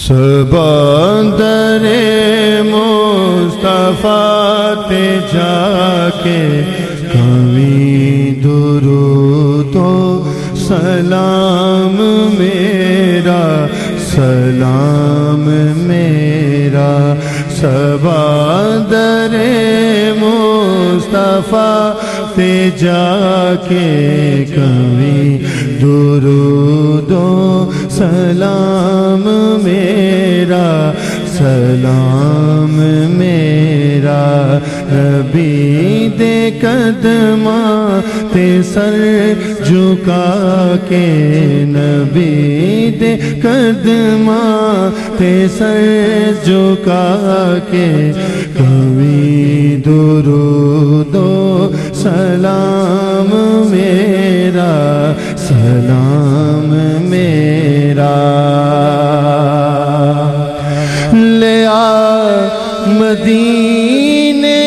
سبندر مصطفیٰ تے جا کے کبھی درود و سلام میرا سلام میرا سبندر مصطفیٰ تے جا کے کبھی درود و سلام میرا سلام میرا نبی دے قدماں تے سر جھکا کے نبی دے قدماں تے سر جھکا کے کبھی درود و سلام میرا سلام میرا لے آ مدینے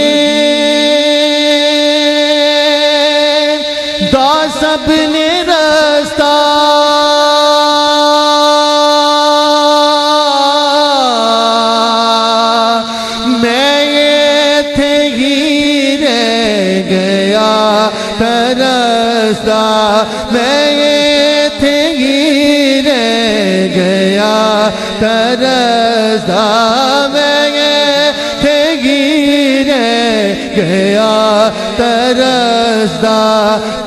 دا سب نے رستہ میں ایتھے ہی رہ گیا ترستا میں ایتھے ہی رہ گیا ترستا میں ایتھے ہی رہ گیا ترستا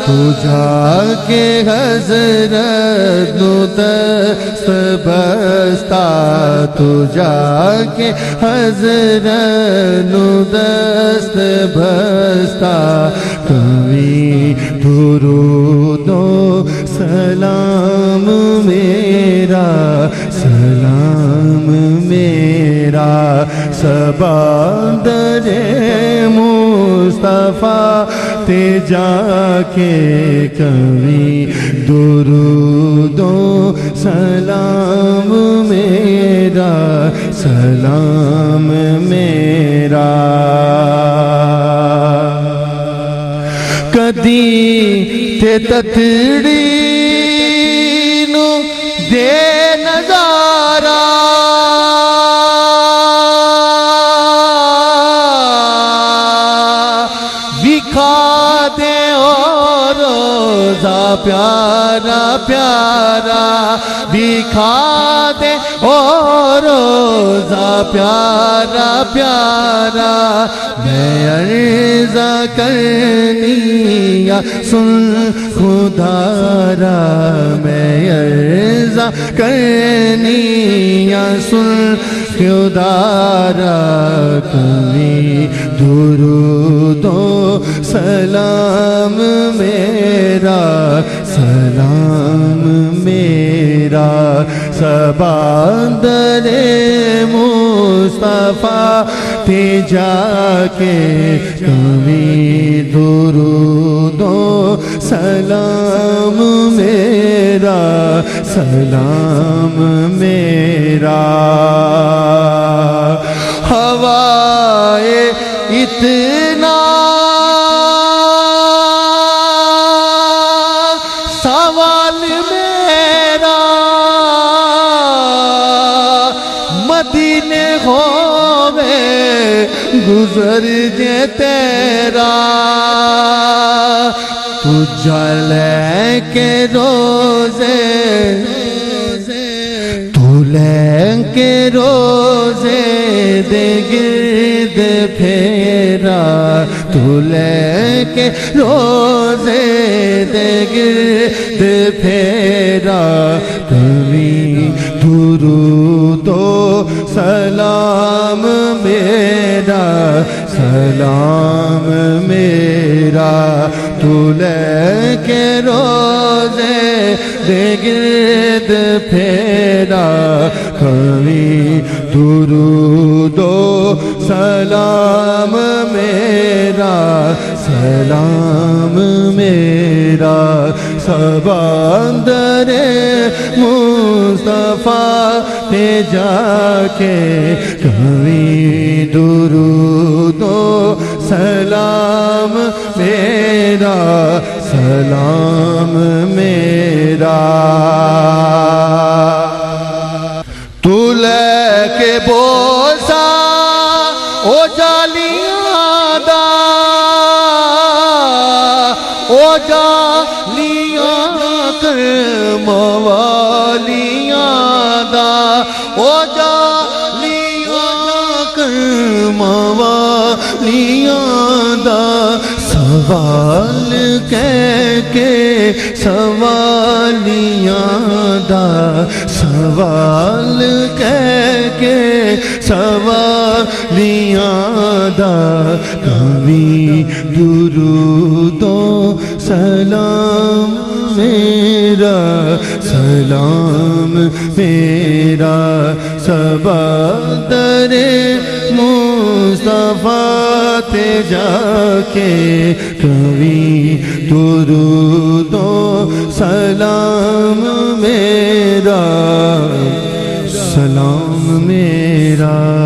تو جا کے حضرت نو دست بستا تو جا کے حضرت نو دست بستا کبھی درود و سلام میرا سلام میرا سبندر مصطفیٰ تے جا کے کبھی درود و سلام میرا سلام میرا کدی تے تتڑی نو دے نظارہ وکھا دے اور روزہ پیارا پیارا دکھا دے اور روزہ پیارا پیارا میں عرض کرنی یا سن خدا را میں عرض کرنی یا سن خدا را کبھی درود و سلام میرا سلام میرا سبندر مصطفیٰ تے جا کے کبھی درود و سلام میرا سلام میرا ہوائے اتنا سوال میرا مدینے ہووے گزر جے تیرا تجھا لے کے روزے تو لے کے روزے دے گرد پھیرا تو لے کے روزے دے گرد پھیرا کبھی درود و سلام میرا سلام میرا تو لے کے روزے دے گرد پھیرا کبھی درود و سلام میرا سلام میرا سبندر مصطفیٰ تے جا کے کبھی درود و سلام میرا سلام میرا تو لے کے بوسا او جالیاں دا او جالیاں کرم والیاں دا او جالیاں کرم والیاں دا سوال کہہ کے سوالیاں دا سوال کہہ کے سوالیاں دا کبھی درود و سلام میرا سلام میرا سبا در مصطفیٰ تے جا کے کبھی درود و سلام میرا سلام میرا